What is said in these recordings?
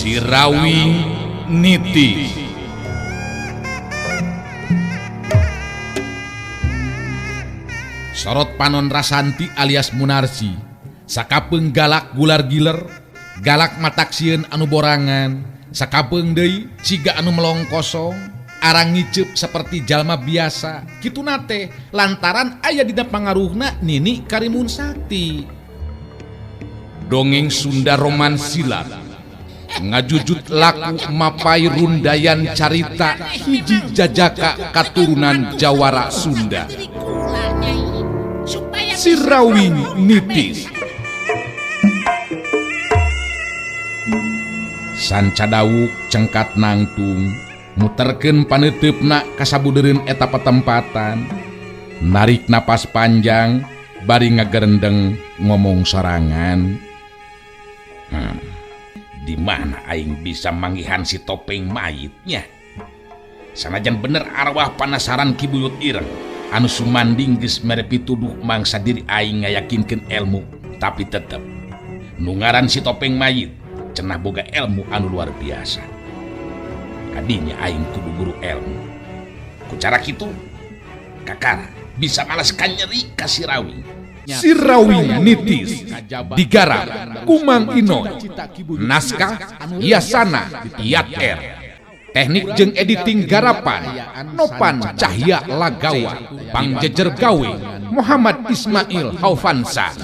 Sirawing Niti. Sorot Panon Rasanti alias Munarsi, sakapeung galak gular giler, galak mataksieun anu borangan, sakapeung deui ciga anu melong kosong, arang ngiceup seperti jalma biasa. Kitu nate lantaran aya dina pangaruhna Nini Karimun Sakti. Dongeng Sunda Romansilat ngajujut laku mapai rundayan carita hiji jajaka katurunan Jawara Sunda. Sirawing Nitis. Sanca dawuk cengkat nangtung muterkeun paneuteup kasabudeureun eta patempatan, narik napas panjang bari ngagerendeng ngomong sorangan. Di mana aing bisa manggihan si topeng mayitnya? Sanajan bener arwah panasaran kibuyut ireng anu sumanding geus mere pituduh mangsa diri aing ngayakinkeun ilmu, tapi tetep nu ngaran si topeng mayit cenah boga ilmu anu luar biasa. Kadinya aing kudu guru ilmu. Ku cara kitu kakara bisa malaskan nyeri ka Sirawing. Sirawing Nitis digarap Kumang Inoy, naskah Yasana Yat-Er, teknik jeung editing garapan Nopan Cahya Lagawa, pangjejer gawe Muhammad Ismail Haufansa.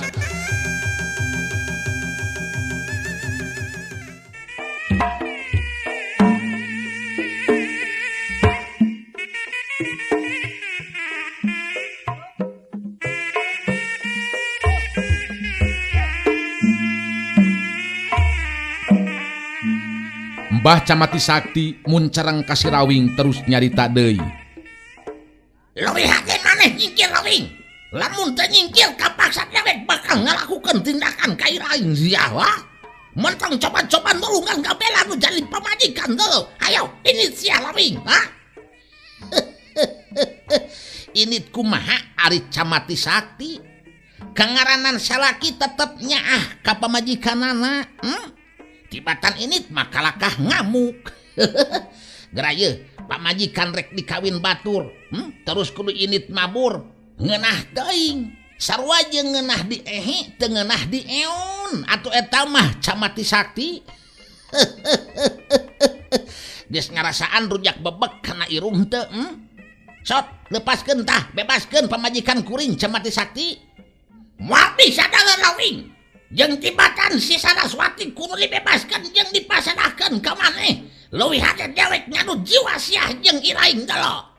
Mbah Camati Sakti muncareng ka Sirawing terus nyarita deui. Leuwih hate maneh nyingkir Rawing. Lamun teu nyingkir kapaksa dewek bakal ngalakukeun tindakan ka Iraing sia wah. Mentang coba-coba nulungan gabela nu jadi pamajikan teu. Hayo init sia Rawing, ha? Init kumaha ari Camati Sakti? Kangaranan salaki tetep nyaah ka pamajikanana, Tibatan init makalakah ngamuk. Geraya pamajikan rek dikawin batur, terus kudu init mabur ngeunah teuing. Sarua jeung ngeunah di ehe teu ngeunah di eon atuh eta mah Camati Sakti. Geus ngarasaan rujak bebek kana irung teu? Sok lepaskeun tah, bebaskeun pamajikan kuring Camati Sakti. Moal bisa dalam Rawing. Jeung tibatan si Saraswati kudu dibebaskan jeung dipasrahkeun ka maneh. Leuwih hate dewek nganu jiwa siah jeung Iraing dalo.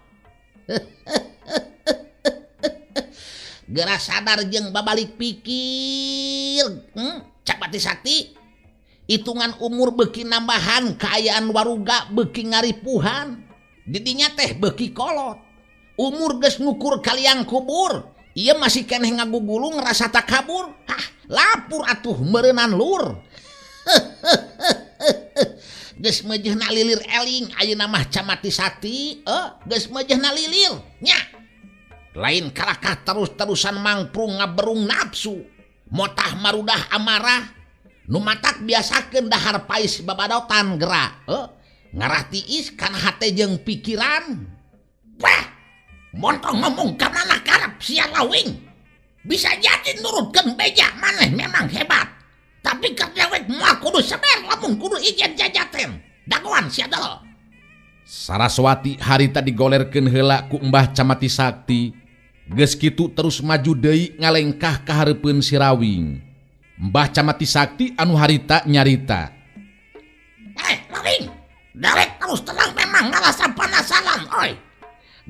Geura sadar jeung babalik pikir, Camati Sakti. Hitungan umur beuki nambahan, kaayaan waruga beuki ngaripuhan. Didinya teh beuki kolot. Umur geus ngukur kaliang kubur. Ia masih keneh ngagugulung ngerasa tak kabur. Lapur atuh meureunan lur. Geus meujeuhna lilir eling ayeuna mah Camati Sakti, geus meujeuhna lilir nya. Lain kalakah terus-terusan mangprung ngaberung nafsu, motah marudah amarah, nu matak biasakeun dahar pais babadotan geura, ngarah tiis kana hate jeung pikiran. Wah, montong ngomong ka mana karep sia Rawing. Bisa jadi nurutkeun beja maneh memang hebat. Tapi keur dewek moal kudu sabar lamun kudu ijen jajaten. Dagoan sia dal. Saraswati harita digolerkeun heula ku Mbah Camati Sakti. Geus kitu terus maju deui ngalengkah ka hareupeun Sirawing. Mbah Camati Sakti anu harita nyarita. Rawing, dewek terus terang memang ngarasa penasaran oi.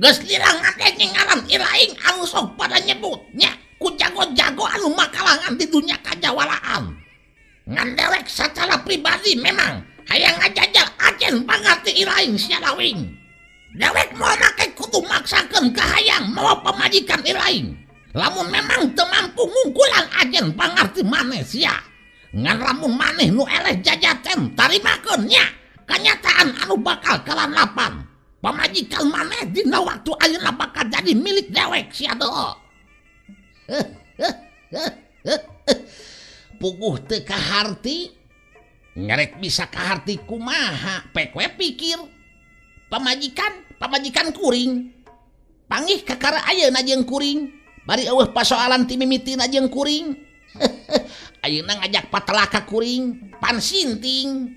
Geus lirang ngadenge ngaran Iraing anu sok pada nyebutnya ku jago-jago anu makalangan di dunia kajawalaan. Ngan dewek secara pribadi memang hayang ngajajal ajen pangarti Iraing sia Rawing. Dewek moal make kudu maksakeun kahayang mawa pamajikan Iraing. Lamun memang teu mampu ngungkulan ajen pangarti maneh sia. Ngan lamun maneh nu eleh jajaten tarimakeun nya kenyataan anu bakal kalanapan. Pamajikan maneh dina waktu ayeuna bakal jadi milik dewek sia deuh. Puguh teu kaharti ngerek bisa kaharti kumaha pekwe pikir pamajikan kuring panggih kakara ayeuna jeung kuring bari eueuh pasoalan ti mimitina jeung kuring ayeuna ngajak patelaka kuring pan sinting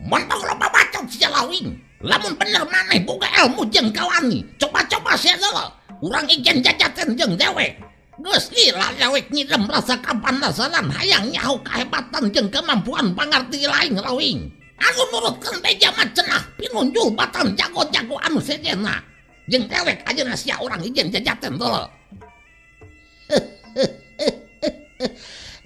montong loba bacot sia lawing lamun bener maneh boga ilmu jeung kawani coba-coba sia deuleu urang ijen jajaten jeung dewek geus lila dewek nyidem rasa kapanasaran hayang nyaho kahebatan jeung kemampuan pangarti lain lawing anu nurutkeun beja mah cenah pinunjul batan jago-jago anu sejenna jeung dewek ajeuna sia urang ijen jajaten deuleu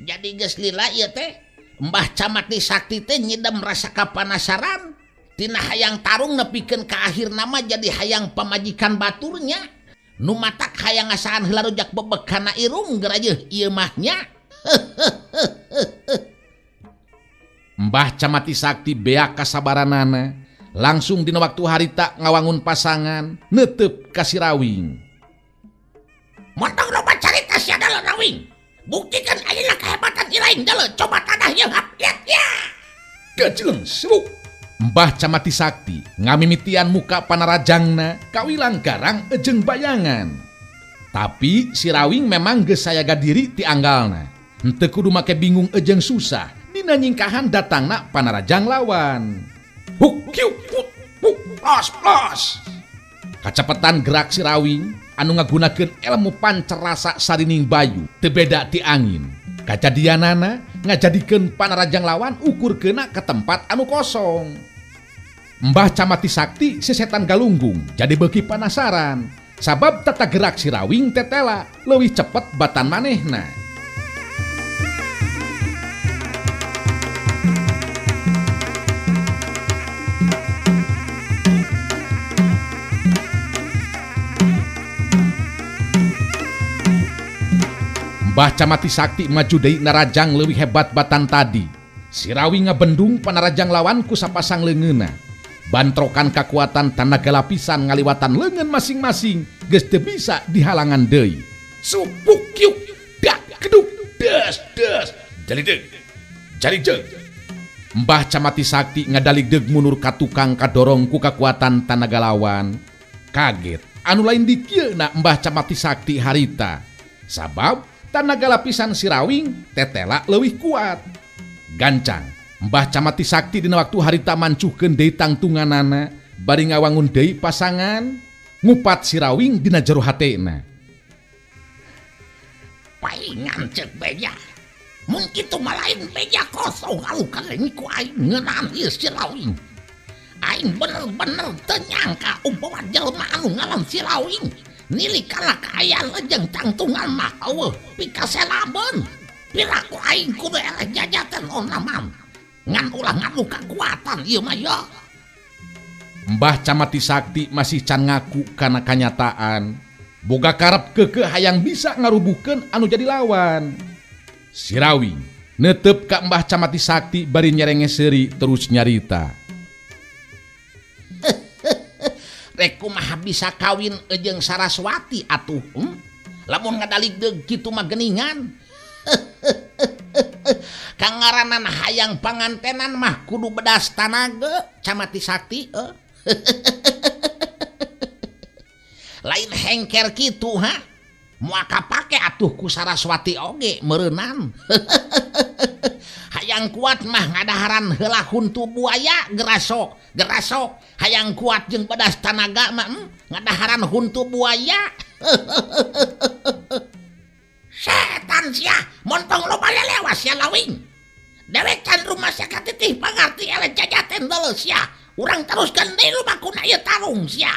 jadi geus lila ieu teh Mbah Camati Sakti teh nyidem rasa kapanasaran tina hayang tarung nepikeun ka akhir nama jadi hayang pamajikan baturnya nu matak hayang ngasaan heula rujak bebek kana irung gerajeuh ieu mah nya Mbah Camati Sakti beak kasabaranana langsung dina waktu harita ngawangun pasangan neuteup ka si Rawing montong loba carita sia dalam Rawing buktikan ayeuna kehebatan ilaing deuleu coba tanah ieu lihat ya gajleng sibuk Mbah Camati Sakti ngamimitian muka panarajangna kawilang garang ejeng bayangan tapi si Rawing memang geus sayaga diri ti anggalna henteu kudu make bingung ejeng susah dina nyingkahan datangna panarajang lawan huk kiu huk plos kacepetan gerak si Rawing anu ngagunakeun ilmu pancerasa sarining bayu teu beda ti angin kajadianana ngajadikeun panarajang lawan ukurkeuna ke tempat anu kosong Mbah Camati Sakti sesetan galunggung jadi beuki panasaran sabab tata gerak si Rawing tetela leuwih cepet batan manehna Mbah Camati Sakti maju deui narajang leuwih hebat batan tadi. Si Rawing ngabendung panarajang lawan ku sapasang leungeunna. Bantrokan kakuatan tanaga lapisan ngaliwatan leungeun masing-masing geus teu bisa dihalangan deui. Supuk kiuk dak keduk des jalideug. Mbah Camati Sakti ngadaligdeug mundur ka tukang kadorong ku kakuatan tanaga lawan. Kaget anu lain di kieu na Mbah Camati Sakti harita. Sabab tanaga lapisan si Rawing tetela leuwih kuat. Gancang Mbah Camati Sakti dina waktu harita mancuhkeun deui tangtunganana bari ngawangun deui pasangan ngupat si Rawing dina jero hatena. Paingan ceuk beja. Mun kitu mah lain beja kosong alu kaleng ku aing ngeunaan ieu si Rawing. Aing bener-bener teu nyangka umpama jelema anu ngaran si Rawing nilikana kaayaan jeung tangtungan mah eueuh pikaselabeun piraku aing kudu eleh jajaten onaman ngan ulah nganu kakuatan ieu mah ya Mbah Camati Sakti masih can ngaku kana kanyataan boga karep keukeuh hayang bisa ngarubuhkeun anu jadi lawan si Rawing neuteup ka Mbah Camati Sakti bari nyerenge seuri terus nyarita rek kumaha bisa kawin jeung Saraswati atuh lamun ngadaligdeug kitu mah geuningan kangaranan hayang pangantenan mah kudu bedas tanaga Camati Sakti lain hengker kitu ha moal kapake atuh ku Saraswati oge meureunnan hayang kuat mah ngadaharan heula huntu buaya gerasok hayang kuat jeung bedas tanaga mah ngadaharan huntu buaya setan sia montong loba lelewas sia Lawing dewek can rumah sia katitih pangarti eleh jajaten deuleu sia urang teruskeun deui lumakuna ieu tarung sia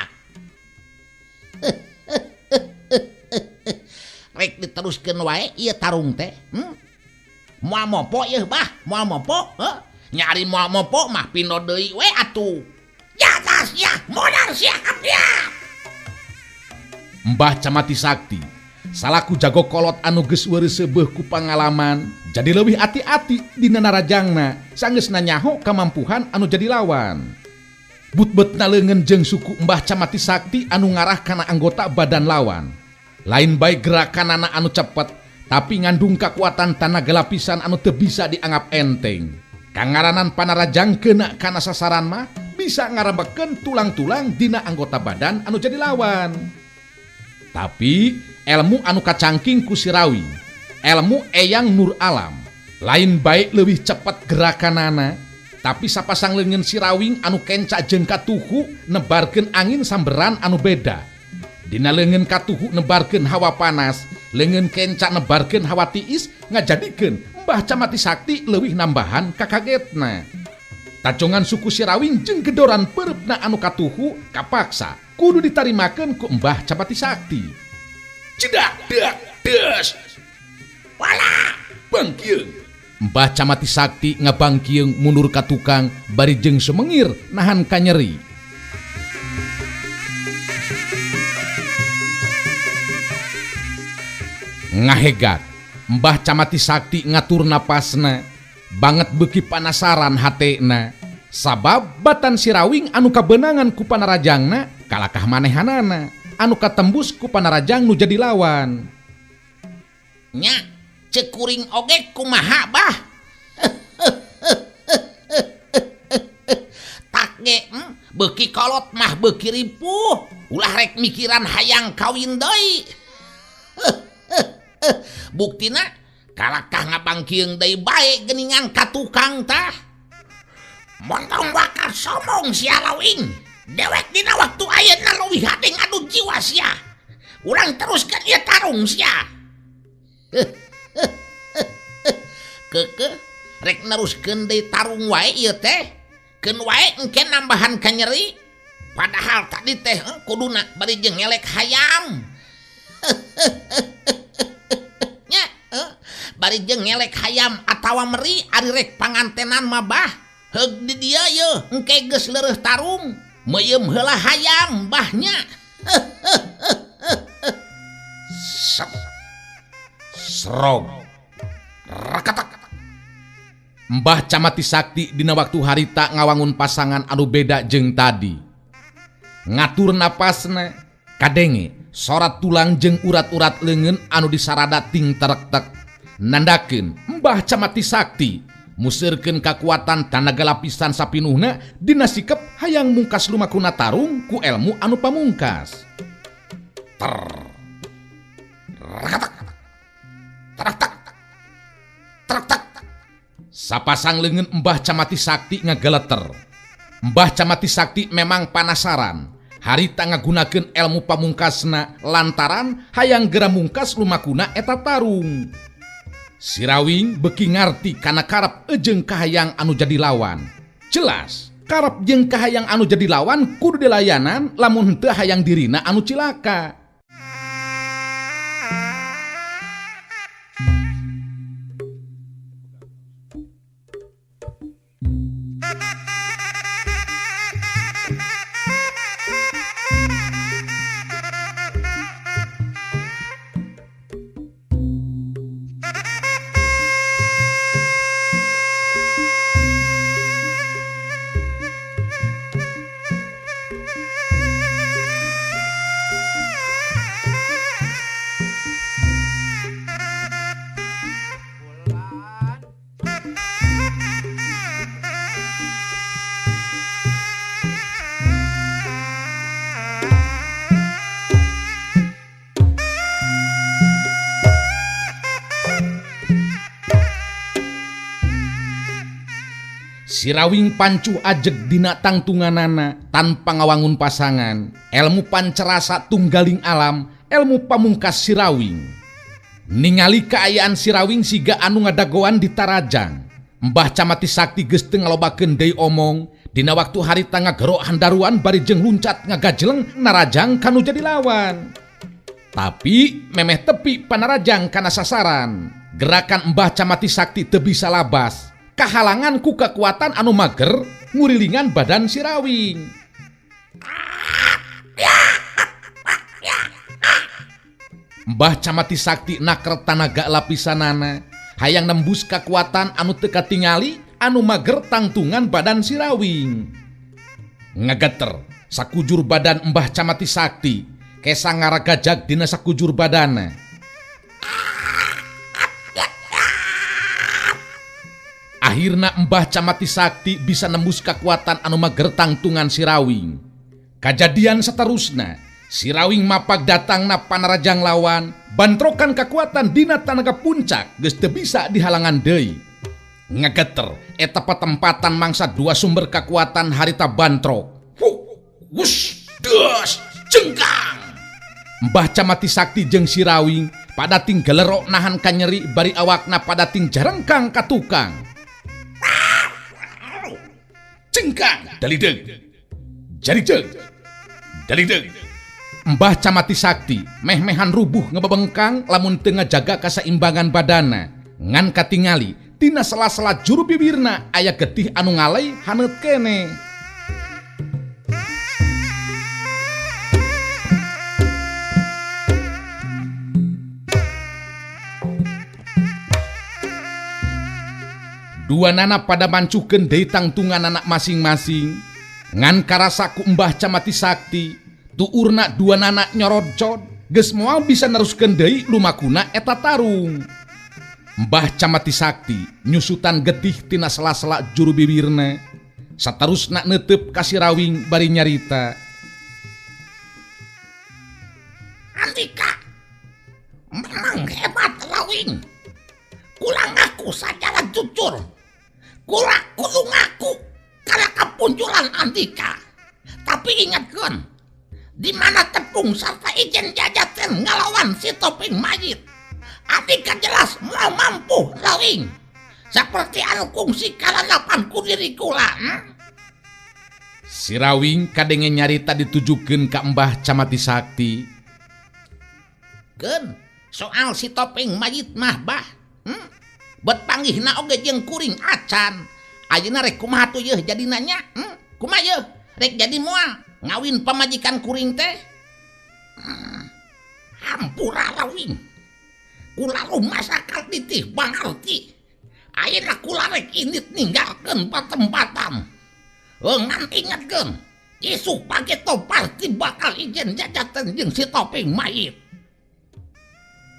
rek diteruskeun wae ieu tarung teh moal mopo ieu bah moal mopo nyari moal mopo mah pino deui we atuh jagas ya modal sia abdia Mbah Camati Sakti salaku jago kolot anu geus weureus seubeuh ku pangalaman jadi leuwih ati-ati dina narajangna sanggeusna nyaho kamampuhan anu jadi lawan but-betna leungeun jeung suku Mbah Camati Sakti anu ngarah kana anggota badan lawan lain bae gerakanana anu cepet tapi ngandung kekuatan tanaga lapisan anu teu bisa dianggap enteng Kangaranan panarajang kena kana sasaran mah bisa ngarebekeun tulang-tulang dina anggota badan anu jadi lawan. Tapi ilmu anu kacangking ku Sirawing, ilmu Eyang Nur Alam, lain baik lebih cepat gerakanana, tapi sapasang leungeun Sirawing anu kenca jeung katuhu nebarkeun angin samberan anu beda. Dina leungeun katuhu nebarkeun hawa panas, leungeun kenca nebarkeun hawa tiis ngajadikeun Mbah Camati Sakti leuwih nambahan kakagetna. Tacongan suku Sirawing jeung gedoran peurepna anu katuhu kapaksa kudu ditarimakeun ku Mbah Camati Sakti. Cedak dak des. Wala Bangkieung. Mbah Camati Sakti ngabangkieung mundur ka tukang bari jeung semengir nahan ka nyeri. Ngahegat Mbah Camati Sakti ngatur napasna, banget beuki panasaran hatena, sabab batan Sirawing anu kabenangan ku panarajangna kalakah manehanana anu katembus ku panarajang nu jadi lawan. nya ceuk kuring oge kumaha bah. Tak ge beuki kolot mah beuki ripuh, ulah rek mikiran hayang kawin deui. Buktina kalakah ngabangkieung deui bae geuningan ka tukang tah. Montong bakal somong sia Lawing. Dewek dina waktu ayeuna leuwih hade ngadu jiwa sia. Urang teruskeun ieu tarung sia. Keukeuh rek neruskeun deui tarung wae ieu teh. Keun wae engke nambahan ka nyeri. Padahal tadi teh kuduna bari jeung ngelek hayam. Bari jeung ngelek hayam atawa meri ari rek pangantenan mah bah. Heug di dieu yeuh engke geus leureut tarung, meuyeum heula hayam bahnya. Srog. Rakatak. Mbah Camati Sakti dina waktu harita ngawangun pasangan anu beda jeung tadi. Ngatur napasna, kadenge sorat tulang jeung urat-urat leungeun anu disarada ting terek-tek. Nandakeun Mbah Camati Sakti musirkeun kakuatan tanaga lapisan sapinuhna dina sikep hayang mungkas lumakuna tarung ku elmu anu pamungkas. Sapasang leungeun Mbah Camati Sakti ngageleter. Mbah Camati Sakti memang panasaran harita ngagunakeun elmu pamungkasna lantaran hayang gera mungkas lumakuna eta tarung. Sirawing beuki ngarti kana karep jeung kahayang anu jadi lawan. Jelas, karep jeung kahayang anu jadi lawan kudu dilayanan lamun henteu hayang dirina anu cilaka. Sirawing pancu ajeg dina tangtunganana tanpa ngawangun pasangan. Elmu pancerasa tunggaling alam, elmu pamungkas Sirawing. Ningali kaayaan Sirawing siga anu ngadagoan di Tarajang. Mbah Camati Sakti geus teu ngalobakeun deui omong dina waktu harita ngagero handaruan bari jeung luncat ngagajleng narajang kanu jadi lawan. Tapi memeh tepi panarajang kana sasaran. Gerakan Mbah Camati Sakti teu bisa labas. Kahalangan ku kekuatan anu mager ngurilingan badan Sirawing. Mbah Camati Sakti naker tanaga lapisanana hayang nembus kekuatan anu teu katingali anu mager tangtungan badan Sirawing. Ngageter sakujur badan Mbah Camati Sakti kesa ngaragajag dina sakujur badana. Akhirna Mbah Camati Sakti bisa nembus kekuatan anu magertang tungan si Rawing. Kejadian seterusnya, si Rawing mapag datangna panarajang lawan, bantrokan kekuatan dina tanaga puncak geus teu bisa dihalangan deui. Ngageter eta patempatan mangsa dua sumber kekuatan harita bantrok. Wush, dus, cengkang. Mbah Camati Sakti jeung si Rawing pada ting gelerok nahan kanyeri bari awakna pada ting jarengkang ka tukang. Cengkang dalideg. Jarideg. Dalideg. Mbah Camati Sakti meh-mehan rubuh ngebebengkang lamun teu ngajaga kasaimbangan badana. Ngan katingali tina sela-sela juru bibirna aya getih anu ngalay haneut keneh. Dua nana pada mancukeun deui tangtungan anak masing-masing. Ngan karasa ku Mbah Camati Sakti, tuurna dua nana nyorocod geus moal bisa neruskeun deui lumakuna eta tarung. Mbah Camati Sakti nyusutan getih tina sela-sela juru bibirna. Saterusna neuteup ka si Rawing bari nyarita. Andika, memang hebat Rawing. Kula ngaku sajalah jujur. Kula kudu ngaku karena kepunculan Andika. Tapi ingatkan, di mana tepung serta ijen jajaten ngelawan si Topeng Mayit, Andika jelas mau mampu Rawing. Seperti anu kungsi kalalapan ku diri kula. Si Rawing kadenge nyarita ditujukeun ka Mbah Camati Sakti. Keun, soal si Topeng Mayit mah bah. Bet panggihna oge jeung kuring acan. Ayeuna rek kumaha tuh yeuh jadi nanya? Kumaha yeuh? Rek jadi moal ngawin pamajikan kuring teh? Hampura Rawing. Kula rumah sakal titih bangarti. Ayeuna kula rek init ninggalkeun patempatan. Ngan ingatkeun, isuk pagi toparti bakal ijen jajaten jeung si Topeng Mayit.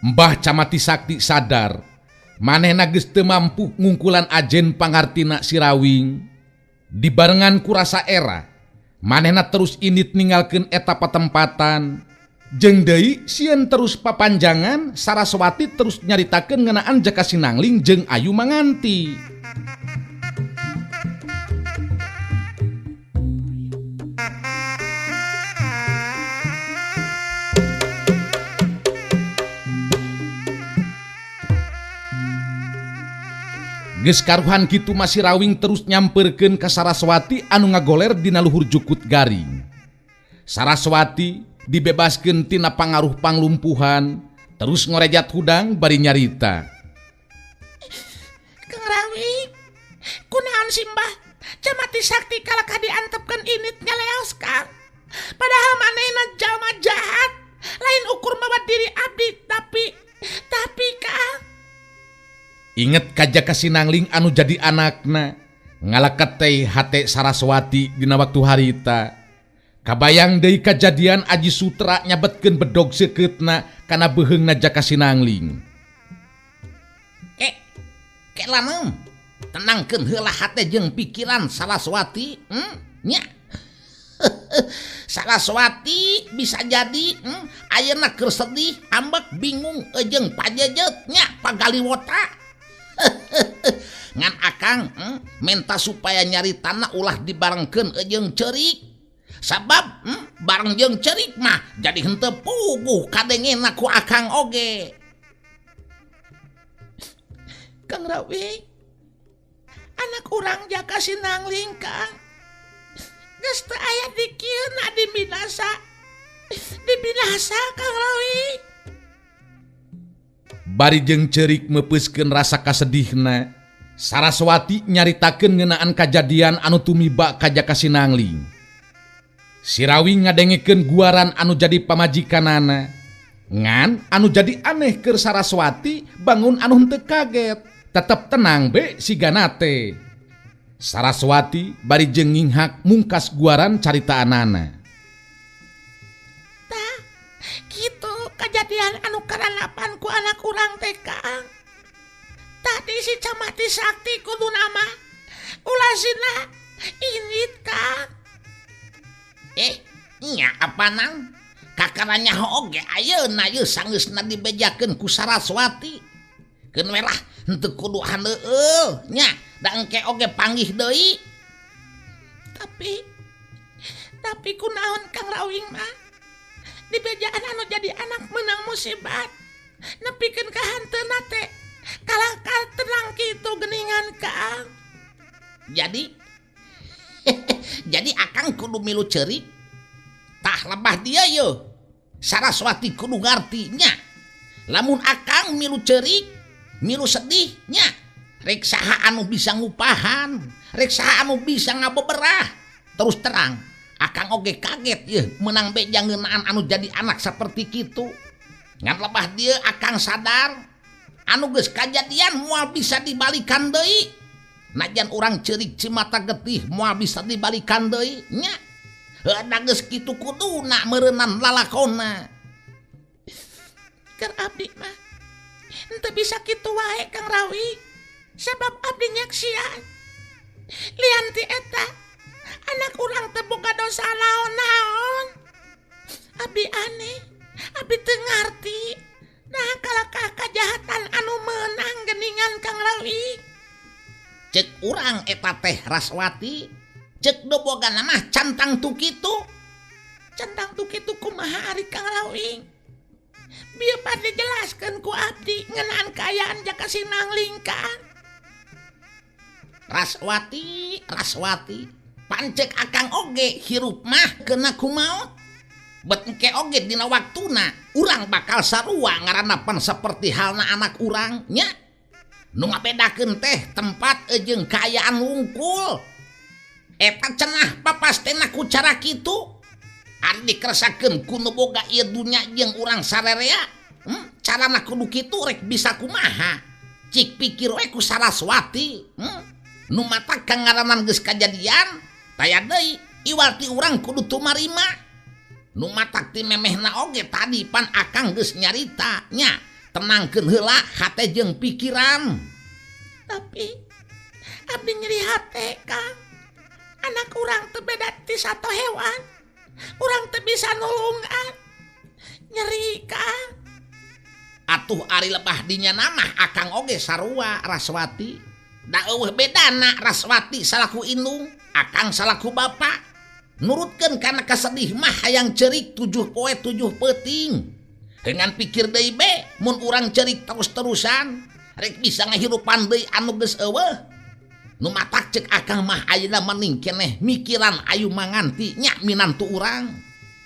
Mbah Camati Sakti sadar manehna geus teu mampu ngungkulan ajen pangartina si Rawing. Dibarengan ku rasa era, manehna terus init ninggalkeun eta patempatan. Jeung deui sieun terus papanjangan, Saraswati terus nyaritakeun ngeunaan Jaka Sinangling jeung Ayu Manganti. Geus karuhan kitu masih Rawing terus nyamperkeun ka Saraswati anu ngagoler dina luhur jukut garing. Saraswati dibebaskeun tina pangaruh panglumpuhan, terus ngorejat hudang bari nyarita. Kang Rawing, kunaon si Mbah Camati Sakti kalakah diantepkeun init nyaleos Kang? Padahal manehna jalma jahat, lain ukur mawa diri abdi, tapi Kang. Inget ka Jaka Sinangling anu jadi anakna, ngalaket teh hate Saraswati dina waktu harita. Kabayang deui kajadian Aji Sutra nyabetkeun bedog seukeutna kana beuheungna Jaka Sinangling. Ke lanem, tenangkeun heula hate jeung pikiran Saraswati, nya. Saraswati bisa jadi ayeuna keur sedih, ambek, bingung, jeung pajejet nya pagaliwota. Ngan akang minta supaya nyari tanah ulah dibarengkeun jeung cerik. Sabab bareng jeung cerik mah jadi henteu puguh kadengena ku akang oge. Kang Rawing, anak urang Jaka Sinangling Kang geus teu aya di kieu na dibinasa Kang Rawing. Bari jeung cerik mepeuskeun rasa kasedihna, Saraswati nyaritakeun ngeunaan kajadian anu tumiba ka Jaka Sinangling. Si Rawing ngadengekeun guaran anu jadi pamajikanana. Ngan anu jadi aneh keur Saraswati bangun anu henteu kaget, tetep tenang be sigana teh. Saraswati bari jeung nginghak mungkas guaran caritaanana. Tah, kitu kejadian anu karanapan ku anak urang teh Kang. Tadi si Camati Sakti kudu nama kasihna init Kang. Nya apa nang? Kakaranya oge ayeuna ieu sanggeusna dibejakeun ku Saraswati. Keun we lah henteu kudu handeueul nya da engke oge panggih deui. Tapi kunaon Kang Rawing mah? Dibejaan anu jadi anak menang musibat. Nepikeun ka hanteuna teh kalah tenang kitu geuningan Kang. Jadi akang kudu milu ceurik. Tah lebah dia yo. Saraswati kudu ngarti nya. Lamun akang milu ceurik, milu sedih nya. Rek saha anu bisa ngupahan, rek saha anu bisa ngabeberah. Terus terang, akang oge kaget ye menang beja ngeunaan anu jadi anak saperti kitu. Ngan lebah dia akang sadar anu geus kajadian moal bisa dibalikan deui. Najan urang ceurik cimata getih moal bisa dibalikan deui nya. Da geus kitu kuduna meureunnan lalakonna. Keur abdi mah henteu bisa kitu wae Kang Rawi. Sabab abdi nyaksian lian ti eta anak urang teu boga dosa naon-naon. Abdi aneh, abdi teu ngarti nah kalakah kajahatan anu meunang geuningan Kang Rawi. Cek urang eta teh Raswati. Cek do boga mah cantang tu kitu. Cantang tu kitu kumaha ari Kang Rawing? Bieu pade jelaskeun ku abdi ngeunaan kaayaan Jaka Sinangling Kang. Raswati, pancek akang oge hirup mah keuna kumaot. Bet engke oge dina waktuna urang bakal sarua ngaranapan saperti halna anak urang nya. Nu ngabedakeun teh tempat jeung kaayaan wungkul. Eta cenah papastena ku cara kitu. Ari dikeresakeun ku nu boga ieu dunya jeung urang sarerea. Carana kudu kitu rek bisa kumaha? Cik pikir we ku Saraswati. Nu mata kang ngaranan geus kajadian, taya deui iwal ti urang kudu tumarima. Nu mata ti memehna oge tadi pan akang geus nyarita nya. Tenangkeun heula hate jeung pikiran. Tapi abdi nyeri hate Kang. Anak urang teu beda ti sato hewan. Urang teu bisa nulungan. Nyeri Kang. Atuh ari lebah dinya namah akang oge sarua Raswati. Da eueuh bedana Raswati salaku indung, akang salaku bapa. Nurutkeun kana kasedih mah hayang ceurik 7 poe 7 peuting. Dengan pikir deui be mun urang ceurik terus-terusan rek bisa ngahirupan deui anu geus eueuh. Nu matak cek akang mah ayeuna mending keneh mikiran ayu manganti nya minantu urang.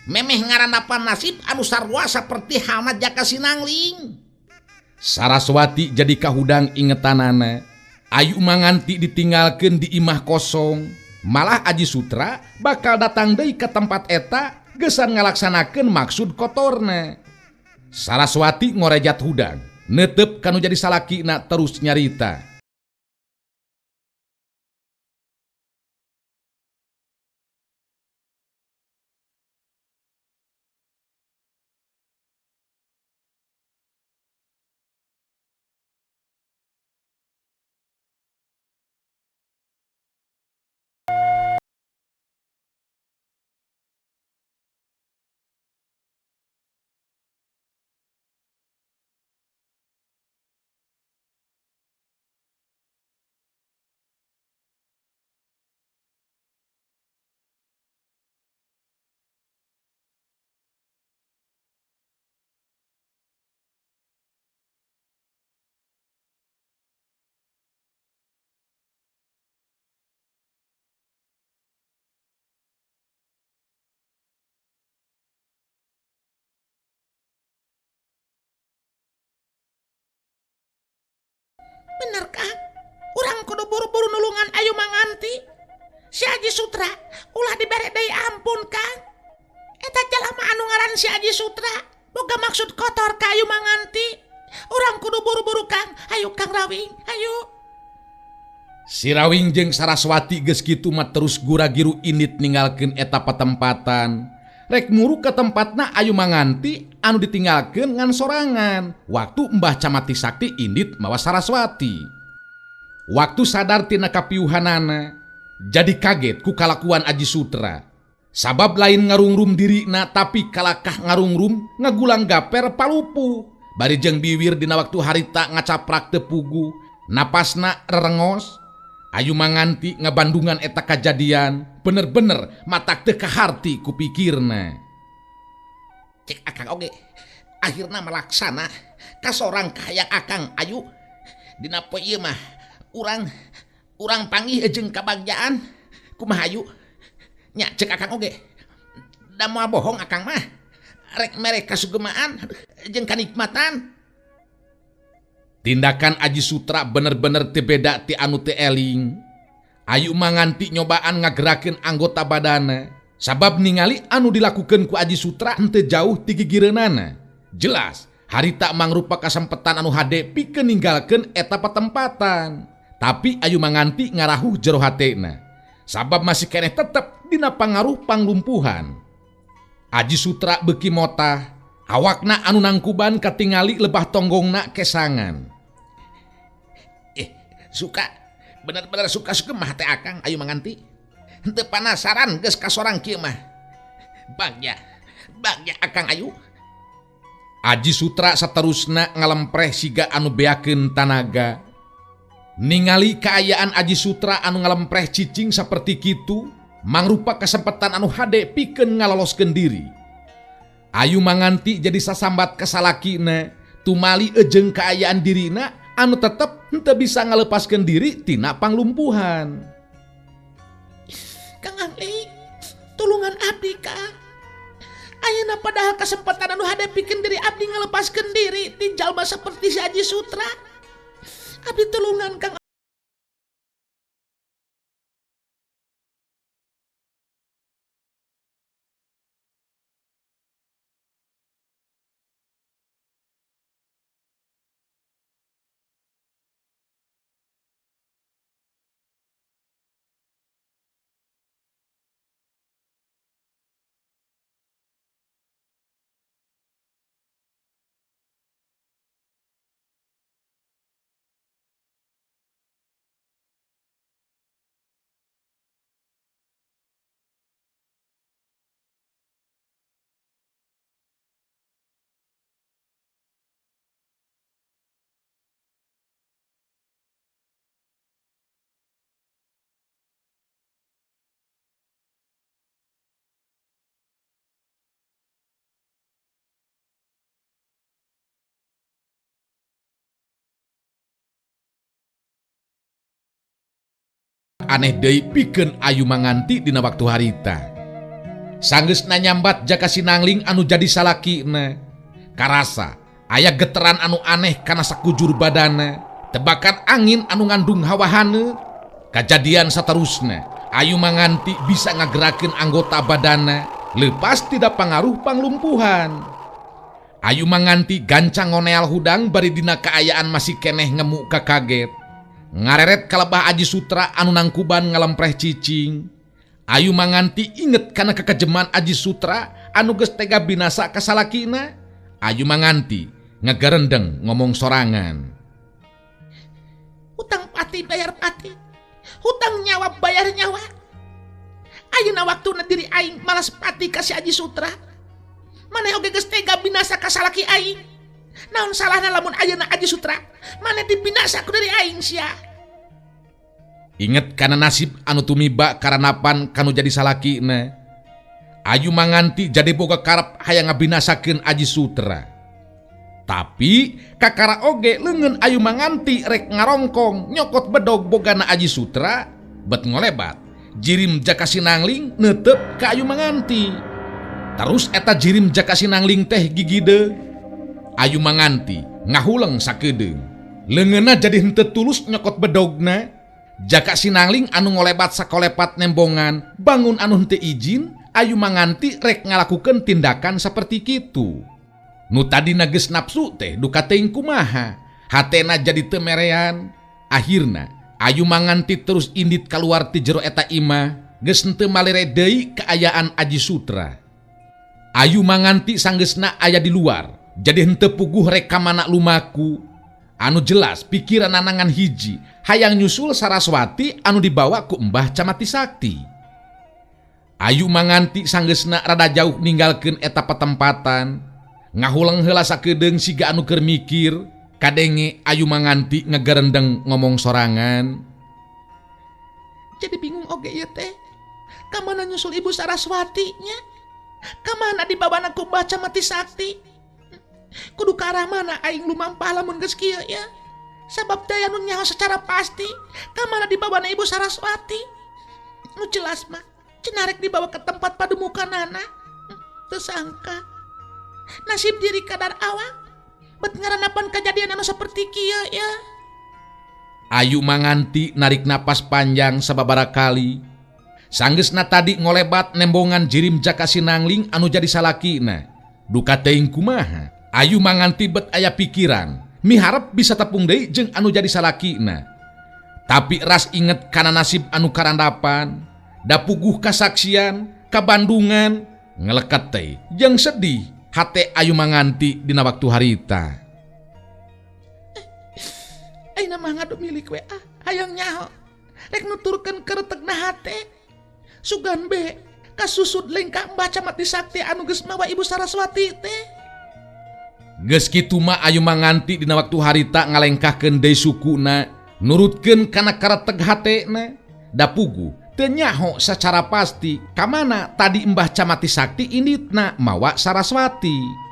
Memeh ngaranapan nasib anu sarua saperti halna Jaka Sinangling. Saraswati jadi kahudang ingetanana. Ayu manganti ditinggalkeun di imah kosong. Malah Aji Sutra bakal datang deui ke tempat eta geusan ngalaksanakeun maksud kotorna. Saraswati ngorejat hudang, neuteup kanu jadi salakina terus nyarita. Bener Kang, urang kudu buru-buru nulungan ayu manganti. Si Aji Sutra ulah dibere deui ampun Kang. Eta jalma anu ngaran si Aji Sutra boga maksud kotor ka ayu manganti. Urang kudu buru-buru Kang. Ayo Kang Rawing, ayo. Si Rawing jeung Saraswati geus kitu mah terus gura-giru indit ninggalkeun eta patempatan. Rek muru ke tempatna ayu manganti anu ditinggalkeun ngan sorangan. Waktu Mbah Camati Sakti indit mawa Saraswati. Waktu sadar tina kapiuhanana, jadi kaget ku kalakuan Aji Sutra. Sabab lain ngarungrum dirina tapi kalakah ngarungrum ngagulang gaper palupu. Bari jeung biwir dina waktu harita ngacaprak tepugu, napasna rerengos. Ayu manganti ngabandungan eta kajadian, bener-bener matak teu kaharti ku pikirna. Cek akang oge, akhirna melaksana kasorang kahayang akang Ayu. Dina poe ieu mah urang panggih jeung kabagjaan kumaha Ayu. Nya cek akang oge, da moal bohong akang mah rek mere kasugemaan jeung kanikmatan. Tindakan Aji Sutra bener-bener teu beda ti anu teu eling. Ayu manganti nyobaan ngagerakeun anggota badana, sabab ningali anu dilakukeun ku Aji Sutra henteu jauh ti gigireunana. Jelas harita mangrupa kasempetan anu hade pikeun ninggalkeun eta patempatan. Tapi Ayu manganti ngarahuh jero hatena, sabab masih keneh tetep dina pangaruh panglumpuhan. Aji Sutra beuki motah, awakna anu nangkuban katingali lebah tonggongna kesangan. Suka, bener-bener suka mah teh akang Ayu manganti. Henteu panasaran geus kasorang kieu mah. Bagja akang Ayu. Aji Sutra saterusna ngalempreh siga anu beakeun tanaga. Ningali kaayaan Aji Sutra anu ngalempreh cicing saperti kitu, mangrupa kesempatan anu hade pikeun ngaloloskeun diri. Ayu manganti jadi sasambat kasalakina, tumali ejeng kaayaan dirina anu tetep henteu bisa ngalepaskeun diri tina panglumpuhan. Kang Ahli, tulungan abdi Kang. Ayeuna padahal kesempatan anu hadapikeun diri abdi ngalepaskeun diri ti jalma saperti si Aji Sutra. Abdi tulungan Kang. Aneh deui pikeun Ayu manganti dina waktu harita. Sanggeusna nyambat jaka sinangling anu jadi salakina, karasa aya geteran anu aneh kana sakujur badana, tebakan angin anu ngandung hawa hane. Kajadian saterusna Ayu manganti bisa ngagerakeun anggota badana lepas tidak pangaruh panglumpuhan. Ayu manganti gancang ngoneal hudang bari dina kaayaan masih keneh ngemu kakaget. Ngareret kalebah Aji Sutra anu nangkuban ngalempreh cicing. Ayu manganti inget kana kekejeman Aji Sutra anu geus tega binasa ka salakina. Ayu manganti ngagarendeng ngomong sorangan. Hutang pati bayar pati, hutang nyawa bayar nyawa. Ayeuna waktuna diri aing malas pati ka si Aji Sutra. Maneh oge geus tega binasa ka salaki aing. Naon salahna lamun ayeuna Aji Sutra maneh dibinasa ku dari aing sia. Inget kana nasib anu tumiba karanapan kanu jadi salakina. Ayu manganti jadi boga karep hayang ngabinasakeun Aji Sutra. Tapi kakara oge leungeun Ayu manganti rek ngarongkong nyokot bedog bogana Aji Sutra bet ngolebat. Jirim jaka sinangling neuteup ka Ayu manganti. Terus eta jirim jaka sinangling teh gigide. Ayu manganti ngahuleng sakedeung. Leungeunna jadi henteu tulus nyokot bedogna. Jaka sinangling anu ngolebat sakolepat nembongan bangun anu henteu izin, Ayu manganti rek ngalakukeun tindakan saperti kitu. Nu tadina geus nafsu teh duka teuing kumaha, hatena jadi teu merean. Akhirna Ayu manganti terus indit kaluar ti jero eta imah, geus henteu malire deui kaayaan Aji Sutra. Ayu manganti sanggeusna aya di luar, jadi henteu puguh rek ka mana lumaku. Anu jelas pikiran nanangan hiji hayang nyusul Saraswati anu dibawa ku Mbah Camati Sakti. Ayu manganti sanggeusna rada jauh ninggalkeun eta petempatan, ngahulang heula sakedeung siga anu keur mikir, kadenge ayu manganti ngegerendeng ngomong sorangan. Jadi bingung oge ieu teh. Kamana nyusul Ibu Saraswati nya? Kamana dibabana ku Mbah Camati Sakti? Kudu ka arah mana aing lumampah lamun geus kieu ya? Sabab teh anu nyaho secara pasti kamana dibabana Ibu Saraswati. Nu jelas mah cenarek dibawa ke tempat pademukanana. Teu sangka nasib diri kadar awak bet ngaranapan kejadian anu saperti kieu ya. Ayu manganti narik napas panjang sababaraha kali. Sanggeusna tadi ngolebat nembongan jirim Jaka Sinangling anu jadi salakina. Duka teuing kumaha? Ayu manganti bet aya pikiran miharep bisa tepung deui jeung anu jadi salakina. Tapi ras inget kana nasib anu karandapan, da puguh kasaksian, kabandungan, ngeleket teh jeung sedih hate ayu manganti dina waktu harita. Ayeuna mah ngadu milik we hayang nyaho. Rek nuturkeun keretegna hate. Sugan be kasusut lengkah Mbah Camati Sakti anu geus mawa Ibu Saraswati teh. Geus kitu mah ayu manganti dina waktu harita ngalengkahkeun deui sukuna, nurutkeun kana kareteg hatena, da puguh teu nyaho sacara pasti kamana tadi Mbah Camati Sakti inditna mawa Saraswati.